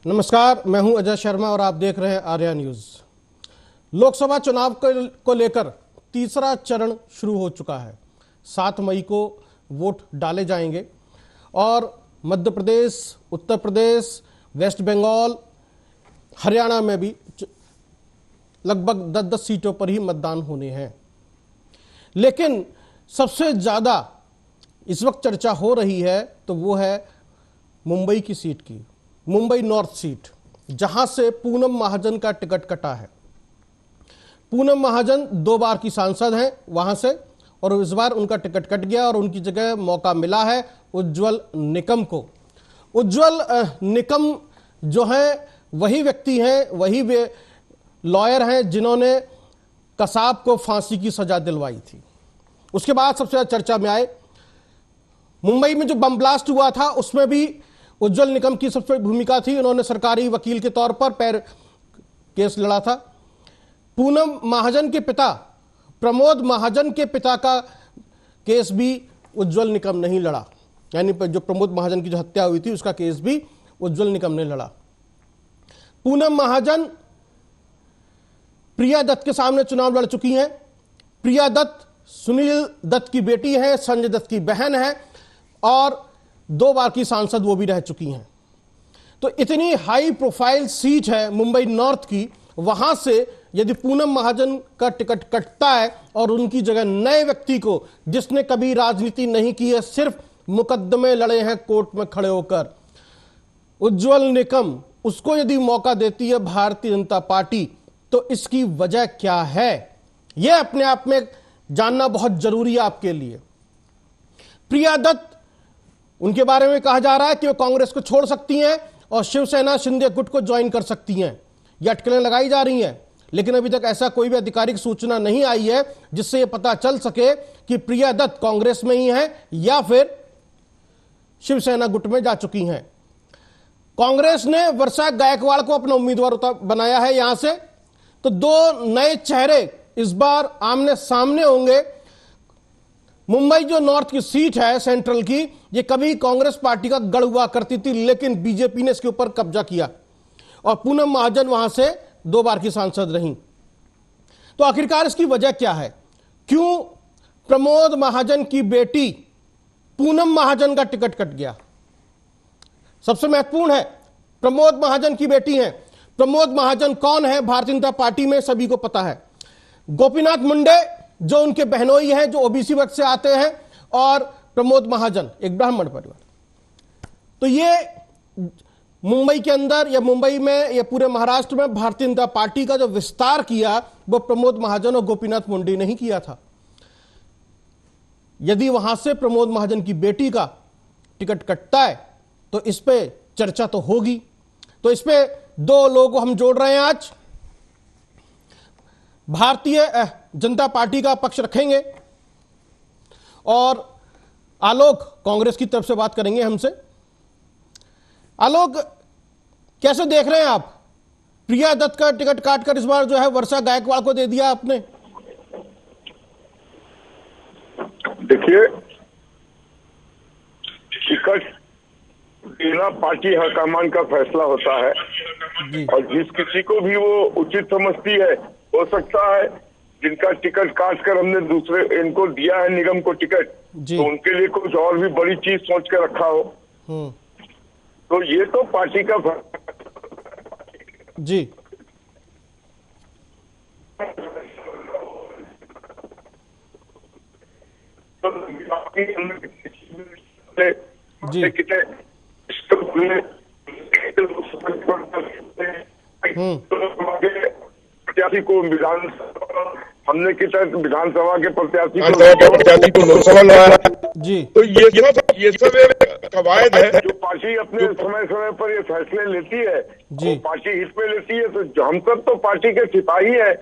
नमस्कार, मैं हूं अजय शर्मा और आप देख रहे हैं आर्या न्यूज। लोकसभा चुनाव को लेकर तीसरा चरण शुरू हो चुका है। 7 मई को वोट डाले जाएंगे और मध्य प्रदेश, उत्तर प्रदेश, वेस्ट बंगाल, हरियाणा में भी लगभग 10-10 सीटों पर ही मतदान होने हैं। लेकिन सबसे ज़्यादा इस वक्त चर्चा हो रही है तो वो है मुंबई की सीट की, मुंबई नॉर्थ सीट, जहां से पूनम महाजन का टिकट कटा है। पूनम महाजन 2 बार की सांसद हैं वहां से, और इस बार उनका टिकट कट गया और उनकी जगह मौका मिला है उज्ज्वल निकम को। उज्ज्वल निकम जो है वही व्यक्ति हैं, वही वे लॉयर हैं जिन्होंने कसाब को फांसी की सजा दिलवाई थी। उसके बाद सबसे ज्यादा चर्चा में आए मुंबई में जो बम ब्लास्ट हुआ था, उसमें भी उज्ज्वल निकम की सबसे भूमिका थी। उन्होंने सरकारी वकील के तौर पर केस लड़ा था। पूनम महाजन के पिता प्रमोद महाजन के पिता का केस भी उज्ज्वल निकम नहीं लड़ा, यानी जो प्रमोद महाजन की जो हत्या हुई थी उसका केस भी उज्ज्वल निकम ने लड़ा। पूनम महाजन प्रिया दत्त के सामने चुनाव लड़ चुकी हैं। प्रिया दत्त सुनील दत्त की बेटी है, संजय दत्त की बहन है और 2 बार की सांसद वो भी रह चुकी हैं। तो इतनी हाई प्रोफाइल सीट है मुंबई नॉर्थ की, वहां से यदि पूनम महाजन का टिकट कटता है और उनकी जगह नए व्यक्ति को, जिसने कभी राजनीति नहीं की है, सिर्फ मुकदमे लड़े हैं कोर्ट में खड़े होकर, उज्ज्वल निकम, उसको यदि मौका देती है भारतीय जनता पार्टी, तो इसकी वजह क्या है, यह अपने आप में जानना बहुत जरूरी है आपके लिए। प्रिया दत्त, उनके बारे में कहा जा रहा है कि वो कांग्रेस को छोड़ सकती हैं और शिवसेना शिंदे गुट को ज्वाइन कर सकती हैं। ये अटकलें लगाई जा रही हैं, लेकिन अभी तक ऐसा कोई भी आधिकारिक सूचना नहीं आई है जिससे यह पता चल सके कि प्रिया दत्त कांग्रेस में ही हैं या फिर शिवसेना गुट में जा चुकी हैं। कांग्रेस ने वर्षा गायकवाड़ को अपना उम्मीदवार बनाया है यहां से, तो 2 नए चेहरे इस बार आमने सामने होंगे। मुंबई जो नॉर्थ की सीट है सेंट्रल की, ये कभी कांग्रेस पार्टी का गढ़ हुआ करती थी, लेकिन बीजेपी ने इसके ऊपर कब्जा किया और पूनम महाजन वहां से 2 बार की सांसद रहीं। तो आखिरकार इसकी वजह क्या है? क्यों प्रमोद महाजन की बेटी पूनम महाजन का टिकट कट गया? सबसे महत्वपूर्ण है, प्रमोद महाजन की बेटी है। प्रमोद महाजन कौन है? भारतीय जनता पार्टी में सभी को पता है। गोपीनाथ मुंडे जो उनके बहनोई हैं, जो ओबीसी वर्ग से आते हैं, और प्रमोद महाजन एक ब्राह्मण परिवार। तो ये मुंबई के अंदर या मुंबई में या पूरे महाराष्ट्र में भारतीय जनता पार्टी का जो विस्तार किया वो प्रमोद महाजन और गोपीनाथ मुंडे ने ही किया था। यदि वहां से प्रमोद महाजन की बेटी का टिकट कटता है तो इस पे चर्चा तो होगी। तो इस पे 2 लोगों को हम जोड़ रहे हैं आज। भारतीय जनता पार्टी का पक्ष रखेंगे और आलोक कांग्रेस की तरफ से बात करेंगे हमसे। आलोक, कैसे देख रहे हैं आप? प्रिया दत्त का टिकट काटकर इस बार जो है वर्षा गायकवाड़ को दे दिया आपने। देखिए, टिकट देना पार्टी हाईकमान का फैसला होता है और जिस किसी को भी वो उचित समझती है, हो सकता है जिनका टिकट काट कर हमने दूसरे इनको दिया है निगम को टिकट, तो उनके लिए कुछ और भी बड़ी चीज सोच कर रखा हो। तो ये तो पार्टी का जी जी प्रत्याशी को हमने विधानसभा के प्रत्याशी को लोकसभा लड़ा जी। तो ये सब कवायद है जो पार्टी अपने समय समय पर ये फैसले लेती है, वो पार्टी हित में लेती है। तो हम सब तो पार्टी के सिपाही है,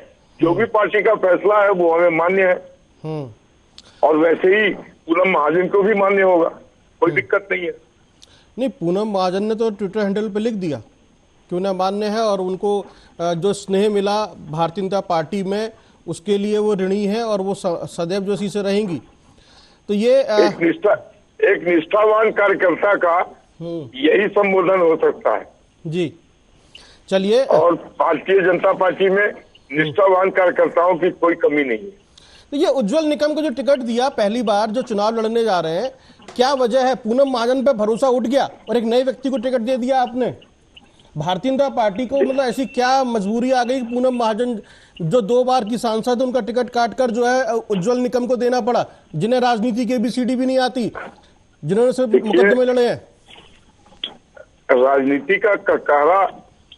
जो भी पार्टी का फैसला है वो हमें मान्य है और वैसे ही पूनम महाजन को भी मान्य होगा, कोई दिक्कत नहीं है। नहीं, पूनम महाजन ने तो ट्विटर हैंडल पे लिख दिया कि उन्हें मान्य है और उनको जो स्नेह मिला भारतीय जनता पार्टी में उसके लिए वो ऋणी है और वो सदैव जो इसी से रहेंगी। तो ये एक निष्ठावान कार्यकर्ता का यही संबोधन हो सकता है। जी चलिए, और भारतीय जनता पार्टी में निष्ठावान कार्यकर्ताओं की कोई कमी नहीं है। तो ये उज्जवल निकम को जो टिकट दिया पहली बार जो चुनाव लड़ने जा रहे हैं, क्या वजह है? पूनम महाजन पे भरोसा उठ गया और एक नए व्यक्ति को टिकट दे दिया आपने? भारतीय जनता पार्टी को मतलब ऐसी क्या मजबूरी आ गई कि पूनम महाजन जो 2 बार की सांसद, उनका टिकट काटकर जो है उज्जवल निकम को देना पड़ा, जिन्हें राजनीति की ABCD भी नहीं आती, जिन्होंने सिर्फ मुकदमे लड़े हैं? राजनीति का ककारा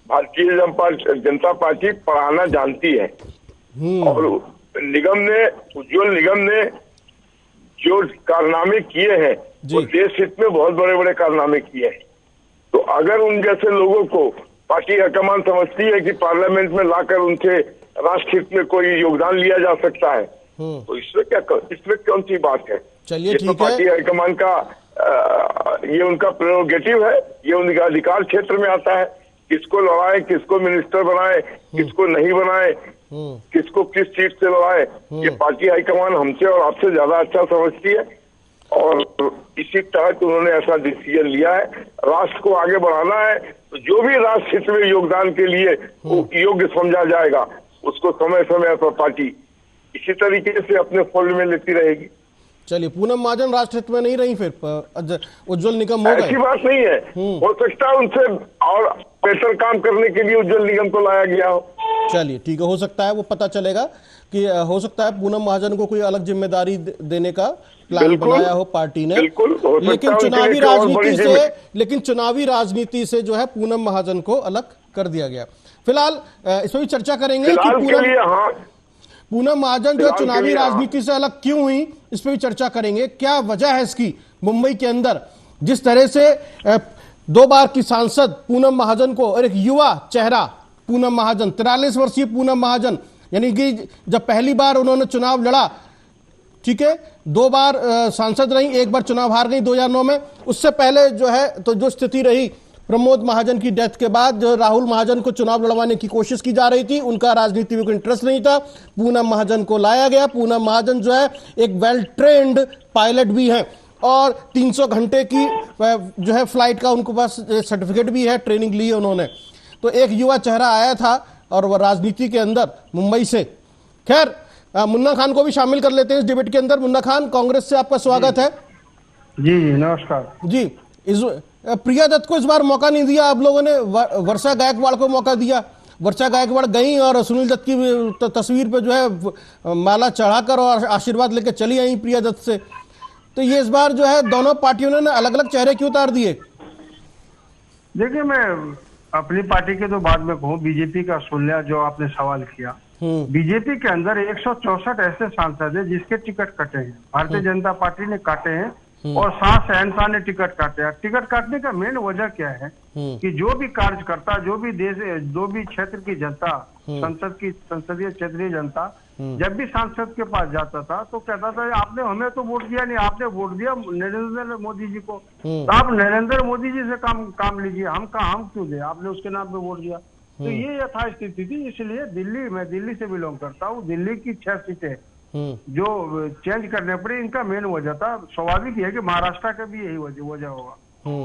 भारतीय जनता पार्टी पढ़ाना जानती है, और उज्जवल निगम ने जो कारनामे किए हैं वो देश हित में बहुत बड़े बड़े कारनामे किए हैं। तो अगर उन जैसे लोगों को पार्टी हाईकमान समझती है कि पार्लियामेंट में लाकर उनसे राष्ट्र हित में कोई योगदान लिया जा सकता है, तो इसमें कौन सी बात है? चलिए, ये तो ठीक है। पार्टी हाईकमान का ये उनका प्रेरोगेटिव है, ये उनका अधिकार क्षेत्र में आता है, किसको लड़ाए, किसको मिनिस्टर बनाए, किसको नहीं बनाए, किसको किस सीट से लड़ाए, ये पार्टी हाईकमान हमसे और आपसे ज्यादा अच्छा समझती है। और इसी तहत उन्होंने ऐसा डिसीजन लिया है। राष्ट्र को आगे बढ़ाना है तो जो भी राष्ट्र हित में योगदान के लिए योग्य समझा जाएगा उसको समय समय पर पार्टी इसी तरीके से अपने फोल्ड में लेती रहेगी। चलिए, पूनम महाजन राष्ट्र हित में नहीं रही, फिर उज्जवल निगम हो गए? ऐसी बात नहीं है, हो सकता है उनसे और बेहतर काम करने के लिए उज्जवल निगम को लाया गया हो। चलिए, ठीक है, हो सकता है, वो पता चलेगा कि हो सकता है पूनम महाजन को कोई अलग जिम्मेदारी देने का प्लान बनाया हो पार्टी ने। लेकिन चुनावी राजनीति से जो है पूनम महाजन को अलग कर दिया गया। फिलहाल इस पर भी चर्चा करेंगे कि पूनम महाजन जो चुनावी राजनीति से अलग क्यों हुई, इस पर भी चर्चा करेंगे। क्या वजह है इसकी? मुंबई के अंदर जिस तरह से 2 बार की सांसद पूनम महाजन को और एक युवा चेहरा पूनम महाजन, 43 वर्षीय पूनम महाजन, यानी कि जब पहली बार उन्होंने चुनाव लड़ा, ठीक है, 2 बार सांसद रही, 1 बार चुनाव हार गई 2009 में। उससे पहले जो है तो जो स्थिति रही प्रमोद महाजन की डेथ के बाद, जो राहुल महाजन को चुनाव लड़वाने की कोशिश की जा रही थी, उनका राजनीति में कोई इंटरेस्ट नहीं था, पूनम महाजन को लाया गया। पूनम महाजन जो है एक वेल ट्रेंड पायलट भी है और 300 घंटे की जो है फ्लाइट का उनके पास सर्टिफिकेट भी है, ट्रेनिंग ली है उन्होंने। तो एक युवा चेहरा आया था और वह राजनीति के अंदर मुंबई से। खैर, मुन्ना खान को भी शामिल कर लेते हैं इस डिबेट के अंदर। मुन्ना खान, कांग्रेस से आपका स्वागत है। जी नमस्कार जी। प्रिया दत्त को इस बार मौका नहीं दिया आप लोगों ने, वर्षा गायकवाड़ को मौका दिया। वर्षा गायकवाड़ गई और सुनील दत्त की तस्वीर पे जो है माला चढ़ाकर और आशीर्वाद लेकर चली आई प्रिया दत्त से। तो ये इस बार जो है दोनों पार्टियों ने अलग अलग चेहरे क्यों उतार दिए? देखिए, मैं अपनी पार्टी के तो बाद में कहूँ, बीजेपी का सुन लिया जो आपने सवाल किया। बीजेपी के अंदर 164 ऐसे सांसद है जिसके टिकट कटे हैं, भारतीय जनता पार्टी ने काटे हैं, और 7 शहनशाह ने टिकट काटे हैं। टिकट काटने का मेन वजह क्या है कि जो भी कार्यकर्ता, जो भी देश, जो भी क्षेत्र की जनता, संसदीय क्षेत्रीय जनता जब भी सांसद के पास जाता था तो कहता था आपने हमें तो वोट दिया नहीं, आपने वोट दिया नरेंद्र मोदी जी को, तो आप नरेंद्र मोदी जी से काम लीजिए, हम क्यों दे, आपने उसके नाम पे वोट दिया। तो ये यथास्थिति थी। इसलिए मैं दिल्ली से बिलोंग करता हूँ, दिल्ली की 6 सीटें जो चेंज करने पड़ी, इनका मेन वजह था। स्वाभाविक है कि महाराष्ट्र का भी यही वजह होगा।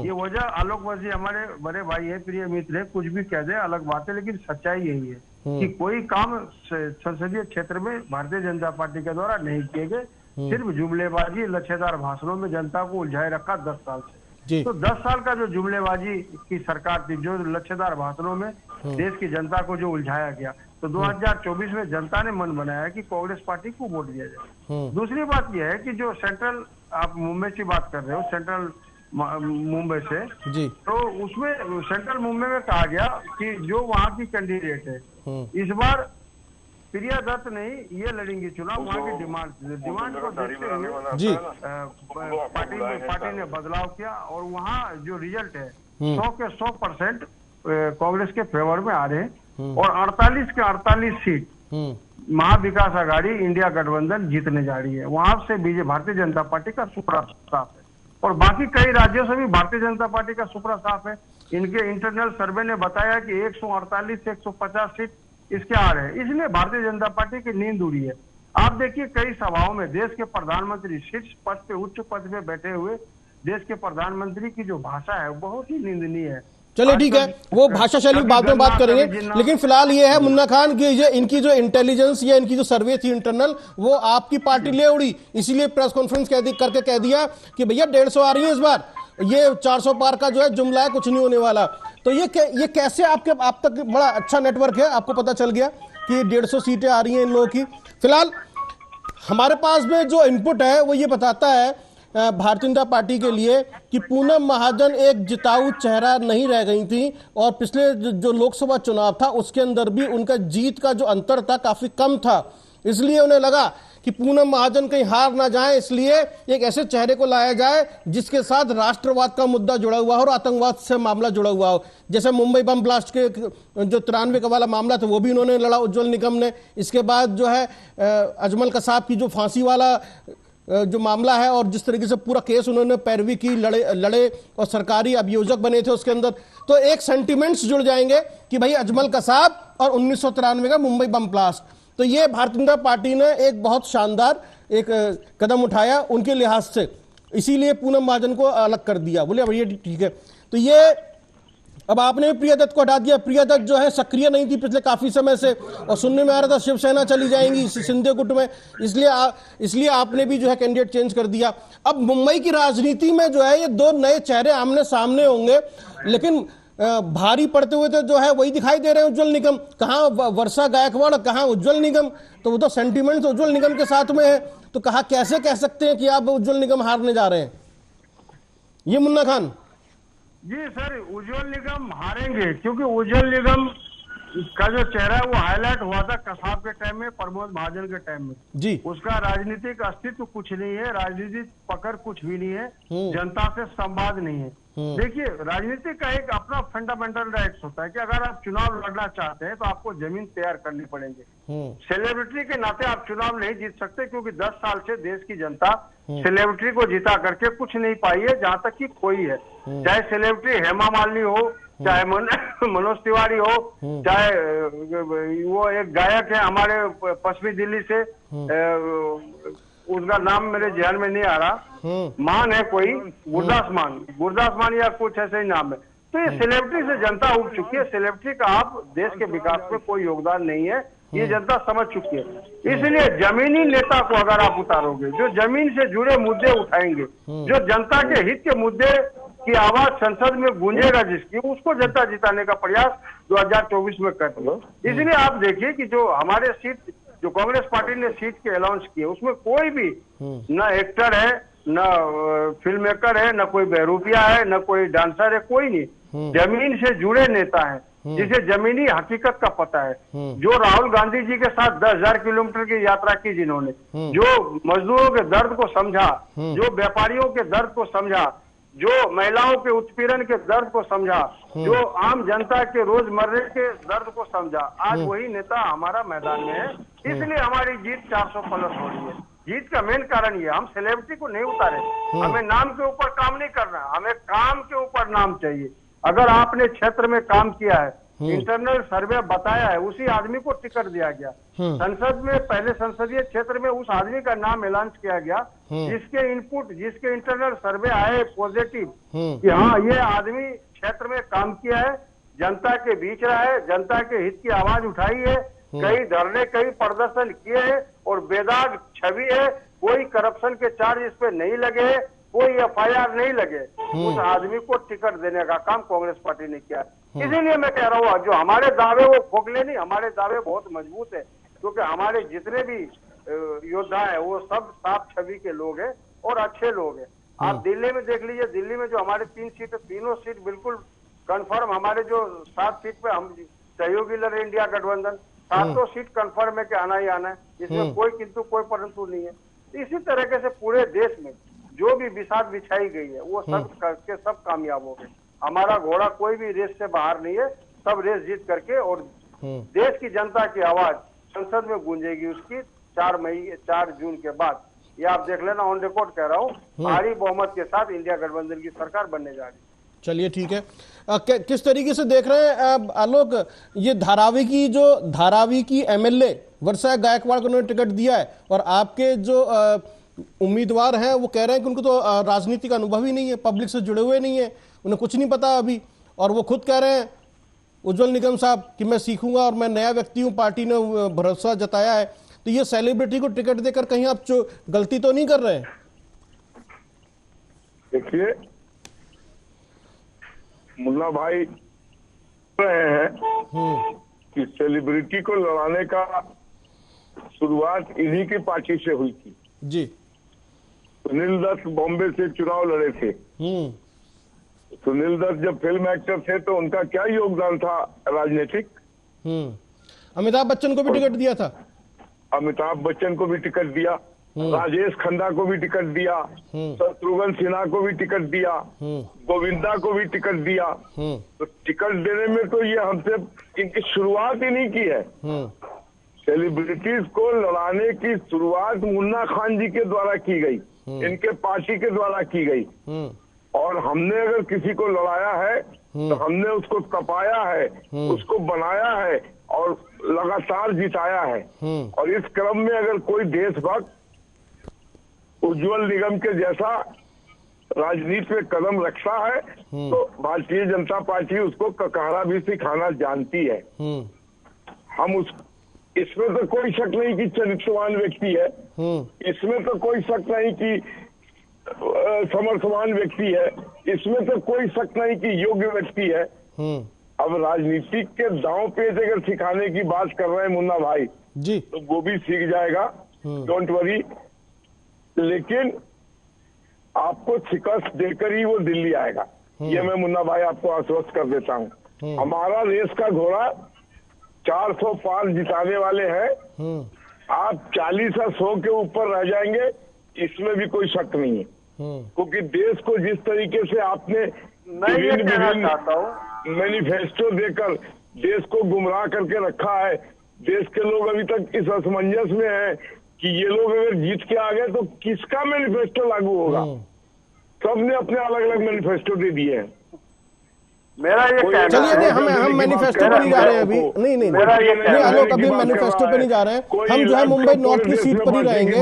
ये वजह आलोक वर्षी हमारे बड़े भाई है, प्रिय मित्र है, कुछ भी कह दे अलग बात है, लेकिन सच्चाई यही है कि कोई काम संसदीय क्षेत्र में भारतीय जनता पार्टी के द्वारा नहीं किए गए। सिर्फ जुमलेबाजी, लच्छेदार भाषणों में जनता को उलझाए रखा 10 साल से। तो 10 साल का जो जुमलेबाजी की सरकार थी, जो लच्छेदार भाषणों में देश की जनता को जो उलझाया गया, तो 2024 में जनता ने मन बनाया कि कांग्रेस पार्टी को वोट दिया जाए। दूसरी बात यह है कि जो सेंट्रल, आप मुंबई की बात कर रहे हो, सेंट्रल मुंबई से जी, तो उसमें सेंट्रल मुंबई में कहा गया कि जो वहाँ की कैंडिडेट है, इस बार प्रिया दत्त नहीं ये लड़ेंगी चुनाव, वहाँ की डिमांड को देखते हुए जी पार्टी ने बदलाव किया और वहाँ जो रिजल्ट है 100 के 100% कांग्रेस के फेवर में आ रहे हैं और 48 के 48 सीट महाविकास आघाड़ी इंडिया गठबंधन जीतने जा रही है। वहां से भारतीय जनता पार्टी का सुपड़ा साफ है और बाकी कई राज्यों से भी भारतीय जनता पार्टी का सुपड़ा साफ है। इनके इंटरनल सर्वे ने बताया कि 148 से 150 सीट इसके आ रहे हैं, इसलिए भारतीय जनता पार्टी की नींद उड़ी है। आप देखिए कई सभाओं में देश के प्रधानमंत्री शीर्ष पद पे, उच्च पद पे बैठे हुए देश के प्रधानमंत्री की जो भाषा है बहुत ही निंदनीय है। चलिए ठीक है, वो भाषा शैली बाद में बात करेंगे, लेकिन फिलहाल ये है मुन्ना खान की ये इनकी जो इंटेलिजेंस या इनकी जो सर्वे थी इंटरनल, वो आपकी पार्टी ले उड़ी, इसीलिए प्रेस कॉन्फ्रेंस करके कह दिया कि भैया 150 आ रही है इस बार, ये 400 पार का जो है जुमला है, कुछ नहीं होने वाला। तो ये कैसे आप तक बड़ा अच्छा नेटवर्क है, आपको पता चल गया कि 150 सीटें आ रही हैं इन लोगों की। फिलहाल हमारे पास में जो इनपुट है वो ये बताता है भारतीय जनता पार्टी के लिए कि पूनम महाजन एक जिताऊ चेहरा नहीं रह गई थी, और पिछले जो लोकसभा चुनाव था उसके अंदर भी उनका जीत का जो अंतर था काफी कम था, इसलिए उन्हें लगा कि पूनम महाजन कहीं हार ना जाए, इसलिए एक ऐसे चेहरे को लाया जाए जिसके साथ राष्ट्रवाद का मुद्दा जुड़ा हुआ हो और आतंकवाद से मामला जुड़ा हुआ हो। जैसे मुंबई बम ब्लास्ट के जो 93 का वाला मामला था वो भी उन्होंने लड़ा, उज्जवल निगम ने। इसके बाद जो है अजमल कसाब की जो फांसी वाला जो मामला है और जिस तरीके से पूरा केस उन्होंने पैरवी की, लड़े और सरकारी अभियोजक बने थे उसके अंदर, तो एक सेंटिमेंट्स जुड़ जाएंगे कि भाई अजमल कसाब और 1993 का मुंबई बम ब्लास्ट। तो ये भारतीय जनता पार्टी ने एक बहुत शानदार एक कदम उठाया उनके लिहाज से, इसीलिए पूनम महाजन को अलग कर दिया, बोले भैया ठीक है। तो ये अब आपने प्रिया दत्त को हटा दिया। प्रिया दत्त जो है सक्रिय नहीं थी पिछले काफी समय से, और सुनने में आ रहा था शिवसेना चली जाएंगी सिंधे गुट में, इसलिए आपने भी जो है कैंडिडेट चेंज कर दिया। अब मुंबई की राजनीति में जो है ये दो नए चेहरे आमने सामने होंगे, लेकिन भारी पड़ते हुए तो जो है वही दिखाई दे रहे हैं उज्जवल निगम। कहाँ वर्षा गायकवाड़, कहाँ उज्जवल निगम, तो वो तो सेंटिमेंट उज्जवल निगम के साथ में है। तो कहा कैसे कह सकते हैं कि आप उज्जवल निगम हारने जा रहे हैं? ये मुन्ना खान जी सर, उज्जवल निगम हारेंगे क्योंकि उज्जवल निगम का जो चेहरा है वो हाईलाइट हुआ था कसाब के टाइम में, प्रमोद महाजन के टाइम में जी। उसका राजनीतिक अस्तित्व कुछ नहीं है, राजनीतिक पकड़ कुछ भी नहीं है, जनता से संवाद नहीं है। देखिए, राजनीति का एक अपना फंडामेंटल राइट्स होता है कि अगर आप चुनाव लड़ना चाहते हैं तो आपको जमीन तैयार करनी पड़ेगी। सेलिब्रिटी के नाते आप चुनाव नहीं जीत सकते, क्योंकि 10 साल से देश की जनता सेलिब्रिटी को जिता करके कुछ नहीं पाई है, जहां तक कि कोई है। चाहे सेलिब्रिटी हेमा मालिनी हो, चाहे मनोज तिवारी हो, चाहे वो एक गायक है हमारे पश्चिमी दिल्ली से, उसका नाम मेरे ध्यान में नहीं आ रहा, मान है कोई, गुरदास मान या कुछ ऐसे ही नाम है। तो ये सेलिब्रिटी से जनता उठ चुकी है, सेलिब्रिटी का आप देश के विकास में कोई योगदान नहीं है, ये जनता समझ चुकी है। इसलिए जमीनी नेता को अगर आप उतारोगे, जो जमीन से जुड़े मुद्दे उठाएंगे, जो जनता के हित के मुद्दे की आवाज संसद में गूंजेगा जिसकी, उसको जनता जिताने का प्रयास 2024 में करती है। इसलिए आप देखिए कि जो हमारे सीट, जो कांग्रेस पार्टी ने सीट के अनाउंस किए, उसमें कोई भी न एक्टर है, न फिल्म मेकर है, न कोई बहरूपिया है, न कोई डांसर है, कोई नहीं। जमीन से जुड़े नेता है, जिसे जमीनी हकीकत का पता है। जो राहुल गांधी जी के साथ 10,000 किलोमीटर की यात्रा की, जिन्होंने जो मजदूरों के दर्द को समझा, जो व्यापारियों के दर्द को समझा, जो महिलाओं के उत्पीड़न के दर्द को समझा, जो आम जनता के रोजमर्रे के दर्द को समझा, आज वही नेता हमारा मैदान में है। इसलिए हमारी जीत 400 प्लस हो रही है। जीत का मेन कारण ये, हम सेलिब्रिटी को नहीं उतारे, हमें नाम के ऊपर काम नहीं करना, हमें काम के ऊपर नाम चाहिए। अगर आपने क्षेत्र में काम किया है, इंटरनल सर्वे बताया है, उसी आदमी को टिकट दिया गया। संसद में पहले संसदीय क्षेत्र में उस आदमी का नाम ऐलान किया गया जिसके इनपुट, जिसके इंटरनल सर्वे आए पॉजिटिव कि हाँ ये आदमी क्षेत्र में काम किया है, जनता के बीच रहा है, जनता के हित की आवाज उठाई है, कई धरने, कई प्रदर्शन किए हैं और बेदाग छवि है, कोई करप्शन के चार्ज इस पे नहीं लगे, कोई FIR नहीं लगे। उस आदमी को टिकट देने का काम कांग्रेस पार्टी ने किया। इसीलिए मैं कह रहा हूँ, जो हमारे दावे वो खोखले नहीं, हमारे दावे बहुत मजबूत है, क्योंकि हमारे जितने भी योद्धा है वो सब साफ छवि के लोग हैं और अच्छे लोग हैं। आप दिल्ली में देख लीजिए, दिल्ली में जो हमारे 3 सीट, तीनों सीट बिल्कुल कंफर्म, हमारे जो 7 सीट पे हम सहयोगी लड़ इंडिया गठबंधन, 7 सीट कंफर्म है कि आना ही आना है, इसमें कोई किंतु कोई परंतु नहीं है। इसी तरीके से पूरे देश में जो भी बिसात बिछाई गई है वो सब करके सब कामयाब हो गए। हमारा घोड़ा कोई भी रेस से बाहर नहीं है, सब रेस जीत करके, और देश की जनता की आवाज संसद में गूंजेगी उसकी 4 जून के बाद। ये आप देख लेना, ऑन रिकॉर्ड कह रहा हूँ, भारी बहुमत के साथ इंडिया गठबंधन की सरकार बनने जा रही है। चलिए ठीक है। किस तरीके से देख रहे हैं आलोक, ये धारावी की MLA वर्षा गायकवाड़ को उन्होंने टिकट दिया है, और आपके जो उम्मीदवार हैं वो कह रहे हैं कि उनको तो राजनीति का अनुभव ही नहीं है, पब्लिक से जुड़े हुए नहीं है, उन्हें कुछ नहीं पता अभी, और वो खुद कह रहे हैं उज्जवल निगम साहब कि मैं सीखूंगा और मैं नया व्यक्ति हूं, पार्टी ने भरोसा जताया है। तो ये सेलिब्रिटी को टिकट देकर कहीं आप गलती तो नहीं कर रहे हैं? देखिए, मुन्ना भाई रहे हैं कि सेलिब्रिटी को लड़ाने का शुरुआत इन्हीं की पार्टी से हुई थी जी। सुनील दत्त बॉम्बे से चुनाव लड़े थे। सुनील दत्त जब फिल्म एक्टर थे तो उनका क्या योगदान था राजनीतिक? अमिताभ बच्चन को भी टिकट दिया था। अमिताभ बच्चन को भी टिकट दिया, राजेश खन्ना को भी टिकट दिया, शत्रुघ्न सिन्हा को भी टिकट दिया, गोविंदा को भी टिकट दिया। तो टिकट देने में तो ये हमसे इनकी शुरुआत ही नहीं की है। सेलिब्रिटीज को लड़ाने की शुरुआत मुन्ना खान जी के द्वारा की गई, इनके पार्टी के द्वारा की गई। और हमने अगर किसी को लड़ाया है तो हमने उसको तपाया है, उसको बनाया है और लगातार जिताया है। और इस क्रम में अगर कोई देशभक्त उज्जवल निगम के जैसा राजनीति में कदम रखता है तो भारतीय जनता पार्टी उसको ककारा भी सिखाना जानती है। हम इसमें तो कोई शक नहीं कि चरित्रवान व्यक्ति है, इसमें तो कोई शक नहीं कि समर्थवान व्यक्ति है, इसमें तो कोई शक नहीं कि योग्य व्यक्ति है। अब राजनीति के दांव पेच अगर सिखाने की बात कर रहे हैं मुन्ना भाई जी, तो वो भी सीख जाएगा, डोंट वरी। लेकिन आपको शिकस्त देकर ही वो दिल्ली आएगा, ये मैं मुन्ना भाई आपको आश्वस्त कर देता हूँ। हमारा रेस का घोड़ा 400 पार जिताने वाले हैं, आप 40 या 100 के ऊपर रह जाएंगे, इसमें भी कोई शक नहीं है। क्योंकि देश को जिस तरीके से आपने मैनिफेस्टो देकर देश को गुमराह करके रखा है, देश के लोग अभी तक इस असमंजस में हैं कि ये लोग अगर जीत के आ गए तो किसका मैनिफेस्टो लागू होगा। सबने अपने अलग अलग मैनिफेस्टो दे दिए हैं। मेरा ये कहना चलिए नहीं, हम मैनिफेस्टो पे नहीं जा रहे हैं अभी, नहीं आलोक, अभी मैनिफेस्टो पे नहीं जा रहे हैं। हम जो है मुंबई नॉर्थ की सीट पर ही रहेंगे।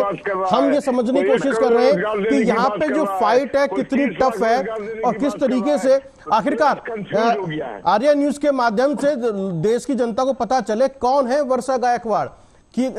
हम ये समझने की कोशिश कर रहे हैं कि यहाँ पे जो फाइट है कितनी टफ है और किस तरीके से आखिरकार आर्या न्यूज के माध्यम से देश की जनता को पता चले कौन है वर्षा गायकवाड़, कि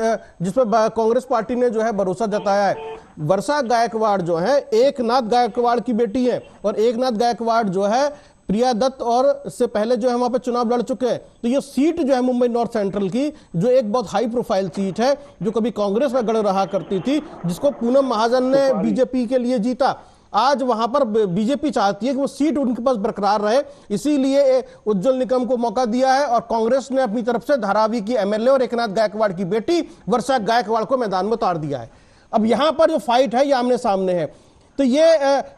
जिसपे कांग्रेस पार्टी ने जो है भरोसा जताया है। वर्षा गायकवाड़ जो है एकनाथ गायकवाड़ की बेटी है और एकनाथ गायकवाड़ जो है प्रिया दत्त और से पहले जो है वहां पे चुनाव लड़ चुके हैं। तो ये सीट जो है मुंबई नॉर्थ सेंट्रल की, जो एक बहुत हाई प्रोफाइल सीट है, जो कभी कांग्रेस में गढ़ रहा करती थी, जिसको पूनम महाजन ने बीजेपी के लिए जीता, आज वहां पर बीजेपी चाहती है कि वो सीट उनके पास बरकरार रहे, इसीलिए उज्जवल निगम को मौका दिया है। और कांग्रेस ने अपनी तरफ से धारावी की एमएलए और एकनाथ गायकवाड़ की बेटी वर्षा गायकवाड़ को मैदान में उतार दिया है। अब यहां पर जो फाइट है ये आमने सामने है। तो ये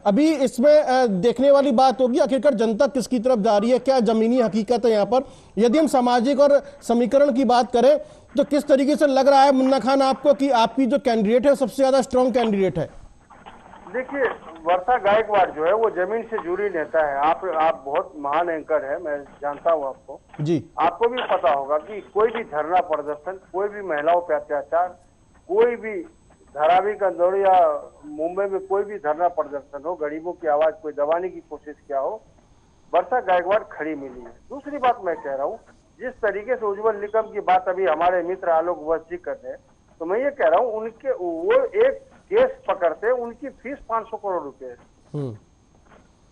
अभी इसमें देखने वाली बात होगी आखिरकार जनता किसकी तरफ जा रही है, क्या जमीनी हकीकत है यहाँ पर। यदि हम सामाजिक और समीकरण की बात करें तो किस तरीके से लग रहा है मुन्ना खान आपको कि आपकी जो कैंडिडेट है सबसे ज्यादा स्ट्रॉन्ग कैंडिडेट है? देखिए, वर्षा गायकवाड़ जो है वो जमीन से जुड़ी नेता है। आप बहुत महान एंकर है, मैं जानता हूँ आपको जी। आपको भी पता होगा कि कोई भी धरना प्रदर्शन, कोई भी महिलाओं पे अत्याचार, कोई भी धारावी का दौड़ या मुंबई में कोई भी धरना प्रदर्शन हो, गरीबों की आवाज कोई दबाने की कोशिश किया हो, वर्षा गायकवाड़ खड़ी मिली है। दूसरी बात मैं कह रहा हूँ, जिस तरीके से उज्जवल निगम की बात अभी हमारे मित्र आलोक वत्स जी कर रहे हैं, तो मैं ये कह रहा हूँ वो एक केस पकड़ते, उनकी फीस 500 करोड़ रुपए है।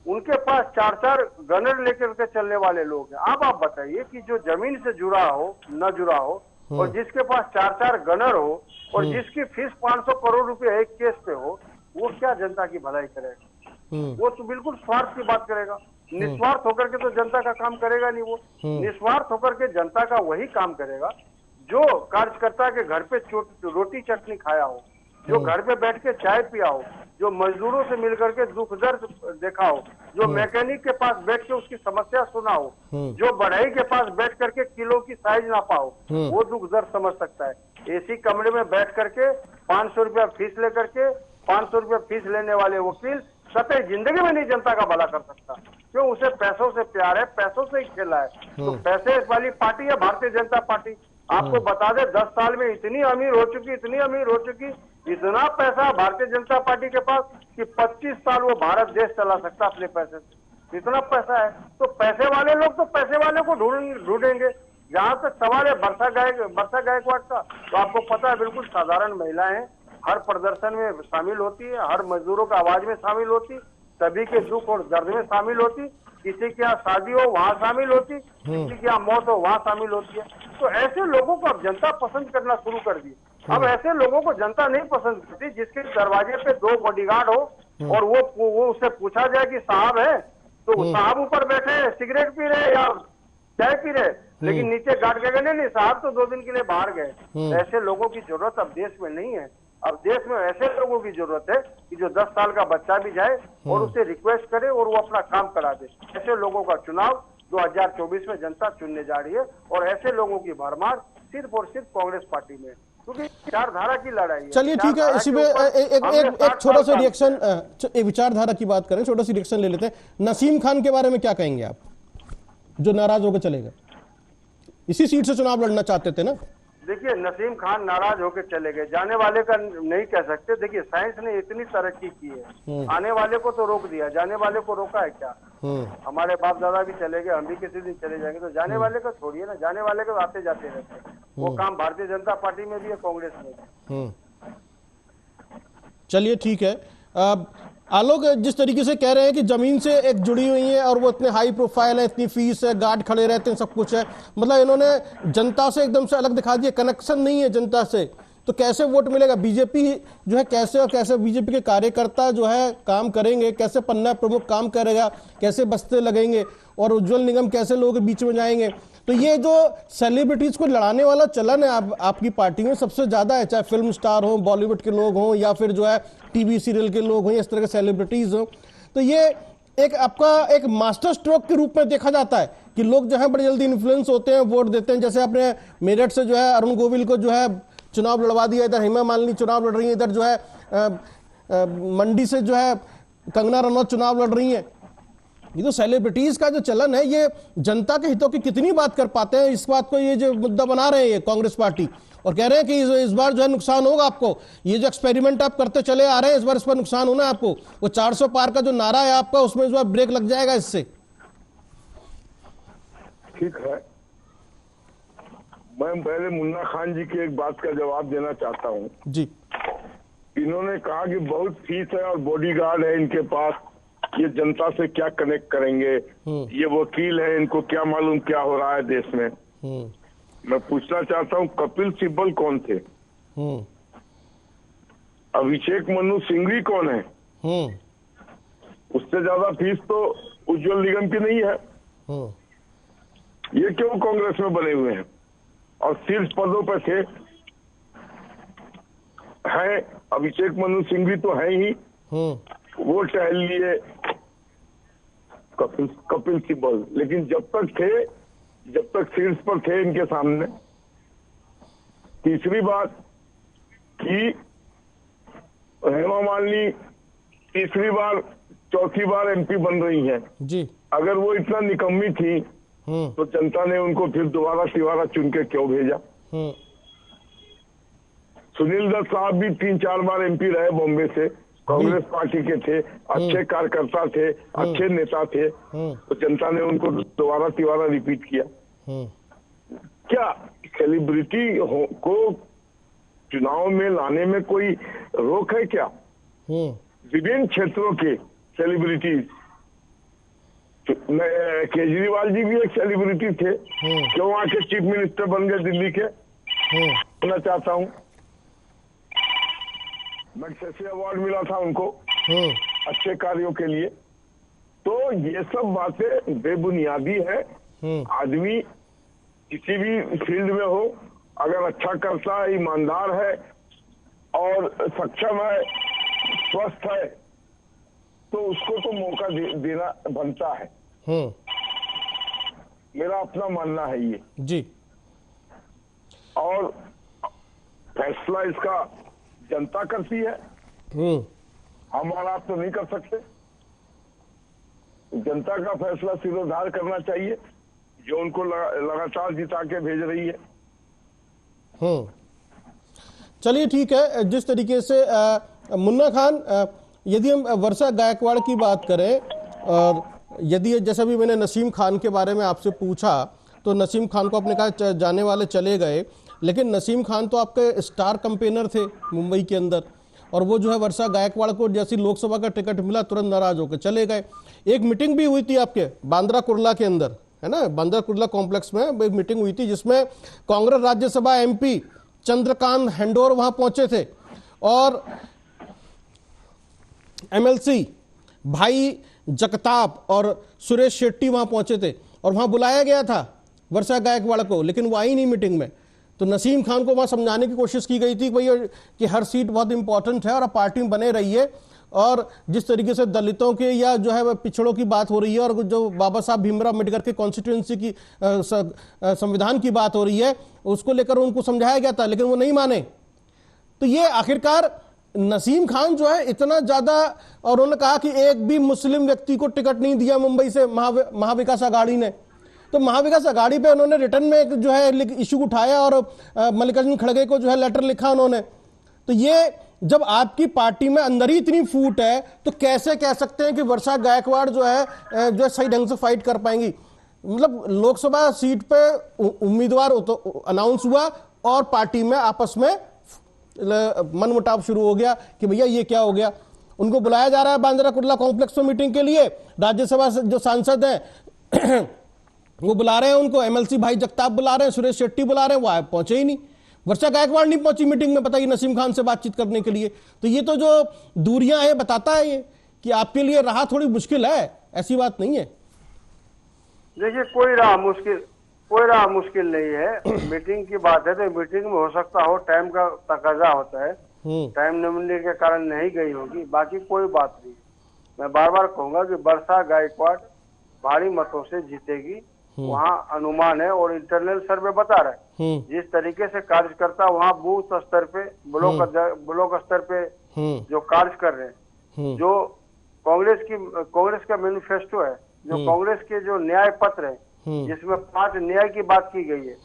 उनके पास 4 गनर लेकर के चलने वाले लोग हैं। अब आप बताइए कि जो जमीन से जुड़ा हो न जुड़ा हो और जिसके पास 4 गनर हो और जिसकी फीस 500 करोड़ रुपए एक केस पे हो, वो क्या जनता की भलाई करेगा? वो तो बिल्कुल स्वार्थ की बात करेगा। निस्वार्थ होकर के तो जनता का काम करेगा नहीं। वो निस्वार्थ होकर के जनता का वही काम करेगा जो कार्यकर्ता के घर पे रोटी चटनी खाया हो, जो घर पे बैठ के चाय पिया हो, जो मजदूरों से मिलकर के दुख दर्द देखा हो, जो मैकेनिक के पास बैठ के उसकी समस्या सुना हो, जो बढ़ई के पास बैठ करके किलो की साइज नापा हो, वो दुख दर्द समझ सकता है। एसी कमरे में बैठ करके 500 रुपया फीस लेकर के 500 रुपया फीस लेने वाले वकील सतह जिंदगी में नहीं जनता का भला कर सकता। क्यों? उसे पैसों से प्यार है, पैसों से ही खेला है। तो पैसे वाली पार्टी है भारतीय जनता पार्टी। आपको बता दे 10 साल में इतनी अमीर हो चुकी, इतना पैसा भारतीय जनता पार्टी के पास कि 25 साल वो भारत देश चला सकता अपने पैसे से। इतना पैसा है तो पैसे वाले लोग तो पैसे वाले को ढूंढेंगे। जहां तक सवाल है वर्षा गायकवाड़ का, तो आपको पता है बिल्कुल साधारण महिलाएं हर प्रदर्शन में शामिल होती है, हर मजदूरों का आवाज में शामिल होती, सभी के दुख और दर्द में शामिल होती, किसी के यहाँ शादी हो वहाँ शामिल होती, किसी के यहाँ मौत हो वहाँ शामिल होती है। तो ऐसे लोगों को अब जनता पसंद करना शुरू कर दी। अब ऐसे लोगों को जनता नहीं पसंद करती जिसके दरवाजे पे 2 बॉडीगार्ड हो और वो उससे पूछा जाए कि साहब है, तो साहब ऊपर बैठे सिगरेट पी रहे या चाय पी रहे, लेकिन नीचे गार्ड के गए नहीं साहब तो 2 दिन के लिए बाहर गए। ऐसे लोगों की जरूरत अब देश में नहीं है। अब देश में ऐसे लोगों की जरूरत है कि जो 10 साल का बच्चा भी जाए और उसे रिक्वेस्ट करे और वो अपना काम करा दे। ऐसे लोगों का चुनाव 2024 में जनता चुनने जा रही है और ऐसे लोगों की भरमार सिर्फ और सिर्फ कांग्रेस पार्टी में, क्योंकि विचारधारा की लड़ाई है। चलिए ठीक है, इसी में एक छोटा सा रिएक्शन, एक विचारधारा की बात करें, छोटा सा रिएक्शन ले लेते हैं। नसीम खान के बारे में क्या कहेंगे आप, जो नाराज होकर चले गए? इसी सीट से चुनाव लड़ना चाहते थे ना? देखिए, नसीम खान नाराज होकर चले गए, जाने वाले का नहीं कह सकते। देखिए, साइंस ने इतनी तरक्की की है, आने वाले को तो रोक दिया, जाने वाले को रोका है क्या? हमारे बाप दादा भी चले गए, हम भी किसी दिन चले जाएंगे, तो जाने वाले का छोड़िए ना, जाने वाले को आते जाते रहते हैं। वो काम भारतीय जनता पार्टी में भी है, कांग्रेस में भी। चलिए ठीक है। आलोक, जिस तरीके से कह रहे हैं कि जमीन से एक जुड़ी हुई है और वो इतने हाई प्रोफाइल है, इतनी फीस है, गार्ड खड़े रहते हैं, सब कुछ है, मतलब इन्होंने जनता से एकदम से अलग दिखा दिया, कनेक्शन नहीं है जनता से, तो कैसे वोट मिलेगा? बीजेपी जो है कैसे और कैसे बीजेपी के कार्यकर्ता जो है काम करेंगे, कैसे पन्ना प्रमुख काम करेगा, कैसे बस्ते लगेंगे और उज्जवल निगम कैसे लोगों के बीच में जाएंगे? तो ये जो सेलिब्रिटीज को लड़ाने वाला चलन है आपकी पार्टी में सबसे ज्यादा है, चाहे फिल्म स्टार हो, बॉलीवुड के लोग हों या फिर जो है टीवी सीरियल के लोग हों, इस तरह के सेलिब्रिटीज हों, तो ये एक आपका एक मास्टर स्ट्रोक के रूप में देखा जाता है कि लोग जो है बड़ी जल्दी इन्फ्लुएंस होते हैं, वोट देते हैं। जैसे आपने मेरठ से जो है अरुण गोविल को जो है चुनाव लड़वा दिया, इधर हेमा मालिनी चुनाव लड़ रही है, इधर जो है मंडी से जो है कंगना रनौत चुनाव लड़ रही है। ये तो सेलिब्रिटीज का जो चलन है, ये जनता के हितों की कितनी बात कर पाते हैं? इस बात को ये जो मुद्दा बना रहे हैं ये कांग्रेस पार्टी, और कह रहे हैं कि इस बार जो है नुकसान होगा आपको, ये जो एक्सपेरिमेंट आप करते चले आ रहे हैं इस बार इस पर नुकसान होना है आपको। वो 400 पार का जो नारा है आपका, उसमें जो है ब्रेक लग जाएगा इससे। ठीक है, मैं पहले मुन्ना खान जी की एक बात का जवाब देना चाहता हूँ जी। इन्होंने कहा कि बहुत फीस है और बॉडीगार्ड है इनके पास, ये जनता से क्या कनेक्ट करेंगे, ये वकील है, इनको क्या मालूम क्या हो रहा है देश में। मैं पूछना चाहता हूँ, कपिल सिब्बल कौन थे? अभिषेक मनु सिंघवी कौन है? उससे ज्यादा फीस तो उज्जवल निगम की नहीं है। ये क्यों कांग्रेस में बने हुए हैं और शीर्ष पदों पर थे? हैं, अभिषेक मनु सिंघवी तो है ही, वो टहल लिए कपिल सिब्बल, लेकिन जब तक शीर्ष पर थे इनके सामने। तीसरी बात कि हेमा मालिनी तीसरी बार चौथी बार एमपी बन रही हैं जी। अगर वो इतना निकम्मी थी तो जनता ने उनको फिर दोबारा तिबारा चुन के क्यों भेजा? सुनील दत्त साहब भी 3-4 बार एमपी रहे बॉम्बे से, कांग्रेस पार्टी के थे, अच्छे कार्यकर्ता थे, अच्छे नेता थे, तो जनता ने उनको दोबारा तिबारा रिपीट किया। क्या सेलिब्रिटी को चुनाव में लाने में कोई रोक है क्या? विभिन्न क्षेत्रों के सेलिब्रिटीज, केजरीवाल जी भी एक सेलिब्रिटी थे, क्यों वहां के चीफ मिनिस्टर बन गए दिल्ली के? कहना चाहता हूँ, मैग्सेसे अवार्ड मिला था उनको अच्छे कार्यों के लिए। तो ये सब बातें बेबुनियादी है। आदमी किसी भी फील्ड में हो, अगर अच्छा करता है, ईमानदार है और सक्षम है, स्वस्थ है, तो उसको तो मौका देना बनता है। मेरा अपना मानना है ये जी। और फैसला इसका जनता करती है, हम आप तो नहीं कर सकते। जनता का फैसला सिरोधार करना चाहिए, जो उनको लगातार जिता के भेज रही है। चलिए ठीक है। जिस तरीके से मुन्ना खान, यदि हम वर्षा गायकवाड़ की बात करें और यदि जैसा भी मैंने नसीम खान के बारे में आपसे पूछा तो नसीम खान को आपने कहा जाने वाले चले गए, लेकिन नसीम खान तो आपके स्टार कैंपेनर थे मुंबई के अंदर, और वो जो है वर्षा गायकवाड़ को जैसी लोकसभा का टिकट मिला तुरंत नाराज होकर चले गए। एक मीटिंग भी हुई थी आपके बांद्रा कुर्ला के अंदर, है ना, बांद्रा कुर्ला कॉम्प्लेक्स में एक मीटिंग हुई थी जिसमें कांग्रेस राज्यसभा एमपी चंद्रकांत हेंडोर वहां पहुंचे थे और एमएलसी भाई जगताप और सुरेश शेट्टी वहां पहुंचे थे और वहां बुलाया गया था वर्षा गायकवाड़ को, लेकिन वो आई नहीं मीटिंग में। तो नसीम खान को वहां समझाने की कोशिश की गई थी भैया कि हर सीट बहुत इंपॉर्टेंट है और आप पार्टी में बने रहिए, और जिस तरीके से दलितों के या जो है पिछड़ों की बात हो रही है और जो बाबा साहब भीमराव अम्बेडकर के कॉन्स्टिट्यूंसी की संविधान की बात हो रही है उसको लेकर उनको समझाया गया था, लेकिन वो नहीं माने। तो ये आखिरकार नसीम खान जो है इतना ज्यादा, और उन्होंने कहा कि एक भी मुस्लिम व्यक्ति को टिकट नहीं दिया मुंबई से महाविकास आघाड़ी ने। तो महाविकास आघाड़ी पे उन्होंने रिटर्न में एक जो है इशू उठाया और मल्लिकार्जुन खड़गे को जो है लेटर लिखा उन्होंने। तो ये जब आपकी पार्टी में अंदर ही इतनी फूट है तो कैसे कह सकते हैं कि वर्षा गायकवाड़ जो है सही ढंग से फाइट कर पाएंगी? मतलब लोकसभा सीट पे उम्मीदवार अनाउंस हुआ और पार्टी में आपस में मनमुटाव शुरू हो गया कि भैया ये क्या हो गया। उनको बुलाया जा रहा है बांद्रा कुर्ला कॉम्प्लेक्स में मीटिंग के लिए, राज्यसभा जो सांसद हैं वो बुला रहे हैं उनको, एमएलसी भाई जगताप बुला रहे हैं, सुरेश शेट्टी बुला रहे हैं, वो पहुंचे ही नहीं। वर्षा गायकवाड़ नहीं पहुंची मीटिंग में, बताइए, नसीम खान से बातचीत करने के लिए। तो ये तो जो दूरियां हैं बताता है ये कि आपके लिए राह थोड़ी मुश्किल है, ऐसी बात नहीं है। देखिए कोई राह मुश्किल नहीं है। मीटिंग की बात है तो मीटिंग में हो सकता हो टाइम का तकाजा होता है, टाइम न मिलने के कारण नहीं गई होगी, बाकी कोई बात नहीं। मैं बार बार कहूंगा कि वर्षा गायकवाड़ भारी मतों से जीतेगी, वहाँ अनुमान है और इंटरनल सर्वे बता रहे हैं जिस तरीके से कार्यकर्ता वहाँ बूथ स्तर पे ब्लॉक स्तर पे जो कार्य कर रहे हैं, जो कांग्रेस का मैनिफेस्टो है, जो कांग्रेस के जो न्याय पत्र है जिसमें 5 न्याय की बात की गई है,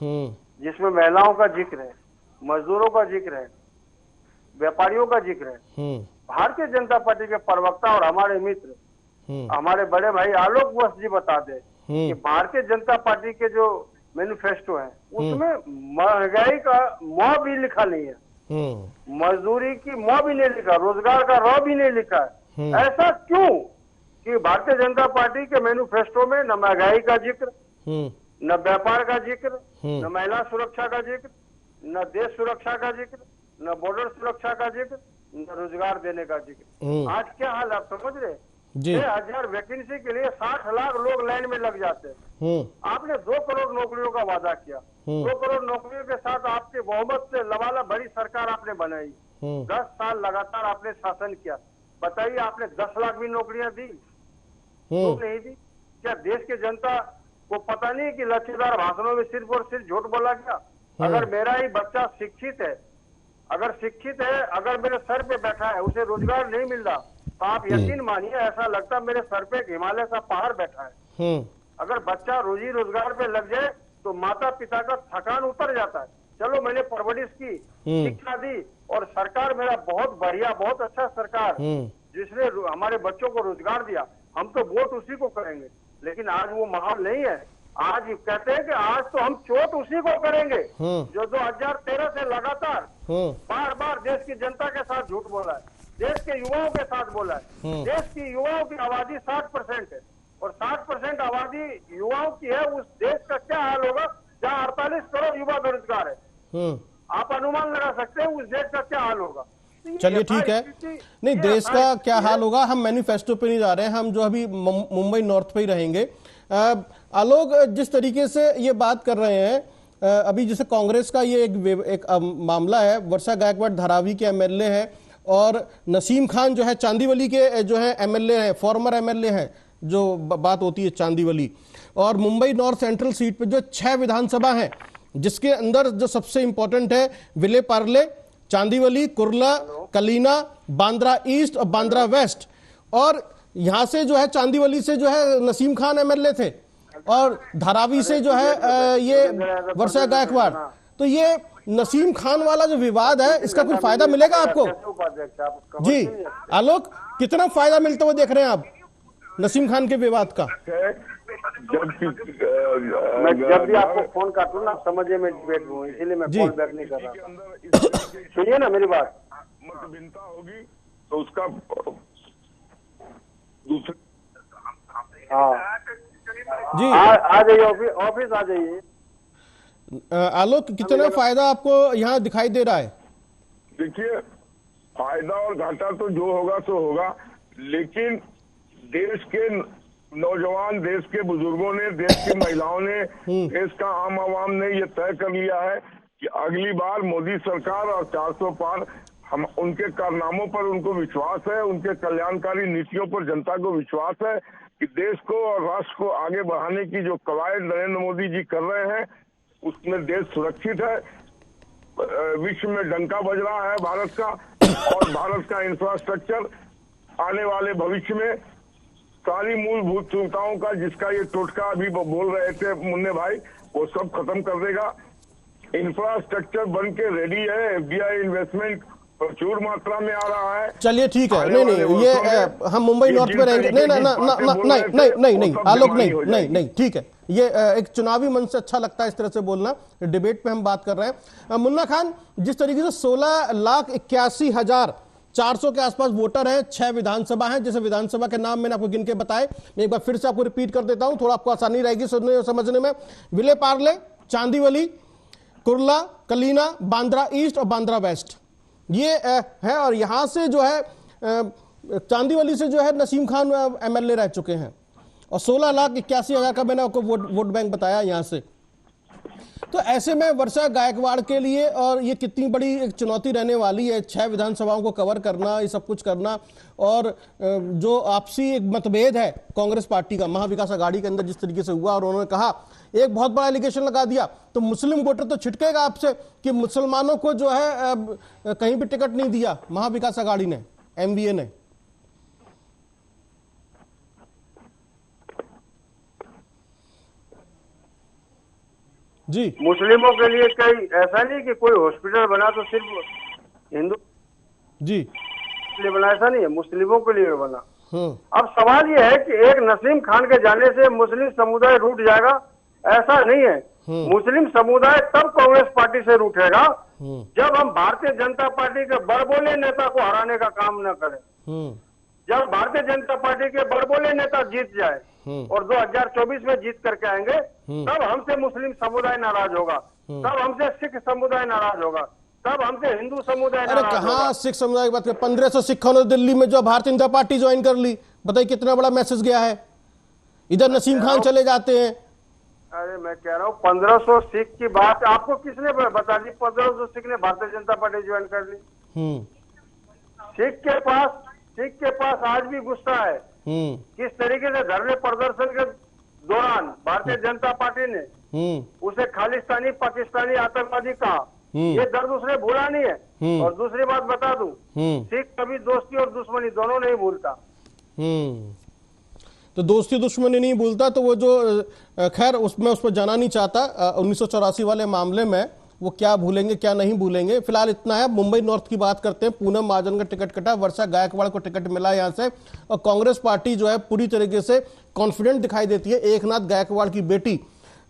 जिसमें महिलाओं का जिक्र है, मजदूरों का जिक्र है, व्यापारियों का जिक्र है। भारतीय जनता पार्टी के प्रवक्ता और हमारे मित्र हमारे बड़े भाई आलोक वत्स जी बताते कि भारतीय जनता पार्टी के जो मैनिफेस्टो है उसमें महंगाई का म भी लिखा नहीं है, मजदूरी की म भी नहीं लिखा, रोजगार का र भी नहीं लिखा है। ऐसा क्यों कि भारतीय जनता पार्टी के मैनिफेस्टो में न महंगाई का जिक्र, न व्यापार का जिक्र, न महिला सुरक्षा का जिक्र, न देश सुरक्षा का जिक्र, न बॉर्डर सुरक्षा का जिक्र, न रोजगार देने का जिक्र। आज क्या हाल आप समझ रहे? 6,000 वैकेंसी के लिए 60 लाख लोग लाइन में लग जाते हैं। आपने 2 करोड़ नौकरियों का वादा किया, 2 करोड़ नौकरियों के साथ आपके बहुमत से लबालब बड़ी सरकार आपने बनाई, 10 साल लगातार आपने शासन किया। बताइए आपने 10 लाख भी नौकरियां दी? तो नहीं दी। क्या देश की जनता को पता नहीं कि लचीदार भाषणों में सिर्फ और सिर्फ झूठ बोला गया? अगर मेरा ही बच्चा शिक्षित है, अगर मेरे सर पे बैठा है, उसे रोजगार नहीं मिल रहा, तो आप यकीन मानिए ऐसा लगता मेरे सर पे एक हिमालय का पहाड़ बैठा है। अगर बच्चा रोजी रोजगार पे लग जाए तो माता पिता का थकान उतर जाता है। चलो मैंने परवरिश की, शिक्षा दी और सरकार मेरा बहुत बढ़िया, बहुत अच्छा सरकार जिसने हमारे बच्चों को रोजगार दिया, हम तो वोट उसी को करेंगे। लेकिन आज वो माहौल नहीं है। आज कहते हैं कि आज तो हम चोट उसी को करेंगे जो 2013 से लगातार बार बार देश की जनता के साथ झूठ बोला है, देश के युवाओं के साथ बोला है। देश की युवाओं की आबादी 60% है और 60% आबादी युवाओं की है। उस देश का क्या हाल होगा जहाँ 48 करोड़ युवा बेरोजगार है? आप अनुमान लगा सकते हैं उस देश का क्या हाल होगा। चलिए ठीक है, नहीं देश का क्या हाल होगा, हम मैनिफेस्टो पे नहीं जा रहे हैं, हम जो अभी मुंबई नॉर्थ पे ही रहेंगे। आलोक, जिस तरीके से ये बात कर रहे हैं अभी, जैसे कांग्रेस का ये एक मामला है, वर्षा गायकवाड़ धारावी के एमएलए हैं और नसीम खान जो है चांदीवली के जो है एमएलए हैं, फॉर्मर एमएलए हैं, जो बात होती है चांदीवली। और मुंबई नॉर्थ सेंट्रल सीट पे जो 6 विधानसभा हैं, जिसके अंदर जो सबसे इंपॉर्टेंट है विले पार्ले, चांदीवली, कुर्ला, कलीना, बांद्रा ईस्ट और बांद्रा वेस्ट। और यहां से जो है चांदीवली से जो है नसीम खान एमएलए थे और धारावी से जो है ये वर्षा गायकवाड़। तो ये नसीम खान वाला जो विवाद है, इसका कोई फायदा मिलेगा आपको? जी आलोक, कितना फायदा मिलता हुआ देख रहे हैं आप? नसीम खान के विवाद का? जब भी आपको फोन काटूं ना समझिए मैं डिबेट में हूँ, इसीलिए मैं कॉल बैक नहीं कर रहा था। सुनिए ना मेरी बात, मत भिन्नता होगी तो उसका दूसरे हाँ जी आ जाइए ऑफिस आ जाइए। आलोक, कितना फायदा आपको यहाँ दिखाई दे रहा है? देखिए, फायदा और घाटा तो जो होगा सो होगा, लेकिन देश के नौजवान, देश के बुजुर्गों ने, देश की महिलाओं ने, देश का आम आवाम ने ये तय कर लिया है कि अगली बार मोदी सरकार और 400 पार, हम उनके कारनामों पर उनको विश्वास है, उनके कल्याणकारी नीतियों पर जनता को विश्वास है कि देश को और राष्ट्र को आगे बढ़ाने की जो कवायद नरेंद्र मोदी जी कर रहे हैं उसमें देश सुरक्षित है। विश्व में डंका बज रहा है भारत का, और भारत का इंफ्रास्ट्रक्चर आने वाले भविष्य में सारी मूलभूत सुविधाओं का, जिसका ये टोटका अभी बोल रहे थे मुन्ने भाई, वो सब खत्म कर देगा। इंफ्रास्ट्रक्चर बन के रेडी है, एफडीआई इन्वेस्टमेंट प्रचुर मात्रा में आ रहा है। चलिए ठीक है, नहीं ये हम मुंबई नॉर्थ में रहेंगे, नहीं आलोक, नहीं ठीक है, ये एक चुनावी मन से अच्छा लगता है इस तरह से बोलना, डिबेट पे हम बात कर रहे हैं। मुन्ना खान, जिस तरीके से 16,81,400 के आसपास वोटर हैं, 6 विधानसभा हैं, जैसे विधानसभा के नाम मैंने आपको गिन के बताए, मैं एक बार फिर से आपको रिपीट कर देता हूं, थोड़ा आपको आसानी रहेगी सुनने और समझने में। विले पार्ले, चांदीवली, कुर्ला, कलीना, बांद्रा ईस्ट और बांद्रा वेस्ट ये है, और यहां से जो है चांदीवली से जो है नसीम खान एमएलए रह चुके हैं, और 16,81,000 का मैंने आपको वोट बैंक बताया यहां से। तो ऐसे में वर्षा गायकवाड़ के लिए और ये कितनी बड़ी एक चुनौती रहने वाली है, 6 विधानसभाओं को कवर करना, ये सब कुछ करना, और जो आपसी एक मतभेद है कांग्रेस पार्टी का महाविकास आघाड़ी के अंदर जिस तरीके से हुआ, और उन्होंने कहा एक बहुत बड़ा एलिगेशन लगा दिया, तो मुस्लिम वोटर तो छिटकेगा आपसे कि मुसलमानों को जो है कहीं भी टिकट नहीं दिया महाविकास आघाड़ी ने, एमवीए ने। जी, मुस्लिमों के लिए कहीं ऐसा नहीं कि कोई हॉस्पिटल बना तो सिर्फ हिंदू जी लिए बना, ऐसा नहीं है, मुस्लिमों के लिए बना। अब सवाल ये है कि एक नसीम खान के जाने से मुस्लिम समुदाय रूठ जाएगा, ऐसा नहीं है। मुस्लिम समुदाय तब कांग्रेस पार्टी से रूठेगा जब हम भारतीय जनता पार्टी के बड़बोले नेता को हराने का काम न करें। जब भारतीय जनता पार्टी के बड़बोले नेता जीत जाए और 2024 में जीत करके आएंगे, तब हमसे मुस्लिम समुदाय नाराज होगा, तब हमसे सिख समुदाय नाराज होगा, तब हमसे हिंदू समुदाय नाराज होगा। कहाँ सिख समुदाय की बात करें, 1500 सिखों ने दिल्ली में जो भारतीय जनता पार्टी ज्वाइन कर ली, बताइए कितना बड़ा मैसेज गया है। इधर नसीम खान चले जाते हैं। अरे मैं कह रहा हूँ 1500 सिख की बात आपको किसने बता दी? 1500 सिख ने भारतीय जनता पार्टी ज्वाइन कर ली। सिख के पास आज भी गुस्सा है। किस तरीके से धरने प्रदर्शन के दौरान भारतीय जनता पार्टी ने उसे खालिस्तानी पाकिस्तानी आतंकवादी कहा, ये दर्द उसने भूला नहीं है। और दूसरी बात बता दूं, सिख कभी दोस्ती और दुश्मनी दोनों नहीं भूलता। तो दोस्ती दुश्मनी नहीं भूलता, तो वो जो खैर उसमें उस पर जाना नहीं चाहता 1984 वाले मामले में, वो क्या भूलेंगे क्या नहीं भूलेंगे। फिलहाल इतना है। मुंबई नॉर्थ की बात करते हैं। पूनम महाजन का टिकट कटा, वर्षा गायकवाड़ को टिकट मिला यहां से, और कांग्रेस पार्टी जो है पूरी तरीके से कॉन्फिडेंट दिखाई देती है। एकनाथ गायकवाड़ की बेटी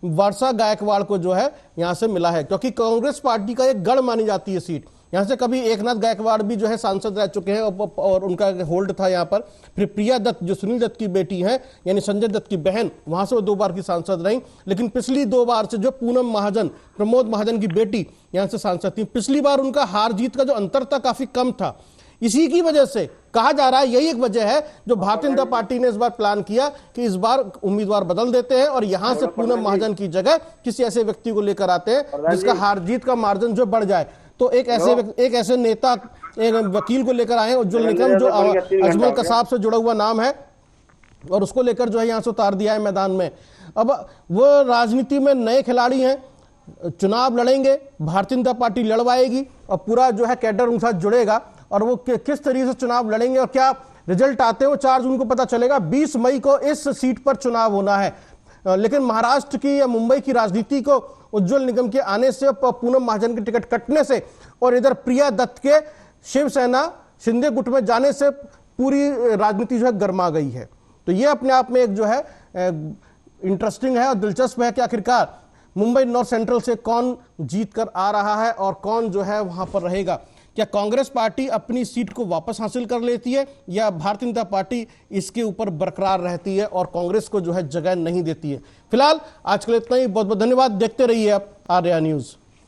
वर्षा गायकवाड़ को जो है यहां से मिला है, क्योंकि कांग्रेस पार्टी का एक गढ़ मानी जाती है सीट। यहां से कभी एकनाथ गायकवाड़ भी जो है सांसद रह चुके हैं और उनका होल्ड था यहां पर। फिर प्रिया दत्त जो सुनील दत्त की बेटी है, यानी संजय दत्त की बहन, वहां से वो 2 बार की सांसद रही। लेकिन पिछली 2 बार से जो पूनम महाजन, प्रमोद महाजन की बेटी, यहां से सांसद थी। पिछली बार उनका हार जीत का जो अंतर था काफी कम था। इसी की वजह से कहा जा रहा है, यही एक वजह है जो भारतीय जनता पार्टी ने इस बार प्लान किया कि इस बार उम्मीदवार बदल देते हैं और यहां से पूनम महाजन की जगह किसी ऐसे व्यक्ति को लेकर आते हैं जिसका हार जीत का मार्जिन जो बढ़ जाए। तो एक ऐसे नेता, एक वकील को लेकर आए, उज्जवल निकम, जो अजमल कसाब से जुड़ा हुआ नाम है, और उसको लेकर जो है यहां से उतार दिया है मैदान में। अब वो राजनीति में नए खिलाड़ी हैं, चुनाव लड़ेंगे, भारतीय जनता पार्टी लड़वाएगी और पूरा जो है कैडर उनके साथ जुड़ेगा, और वो किस तरीके से चुनाव लड़ेंगे और क्या रिजल्ट आते हैं वो 4 जून को पता चलेगा। 20 मई को इस सीट पर चुनाव होना है। लेकिन महाराष्ट्र की या मुंबई की राजनीति को उज्जवल निगम के आने से, पूनम महाजन के टिकट कटने से, और इधर प्रिया दत्त के शिवसेना शिंदे गुट में जाने से पूरी राजनीति जो है गर्मा गई है। तो ये अपने आप में एक जो है इंटरेस्टिंग है और दिलचस्प है कि आखिरकार मुंबई नॉर्थ सेंट्रल से कौन जीत कर आ रहा है और कौन जो है वहां पर रहेगा। क्या कांग्रेस पार्टी अपनी सीट को वापस हासिल कर लेती है या भारतीय जनता पार्टी इसके ऊपर बरकरार रहती है और कांग्रेस को जो है जगह नहीं देती है। फिलहाल आज के लिए इतना ही, बहुत बहुत धन्यवाद। देखते रहिए आप आर्या न्यूज।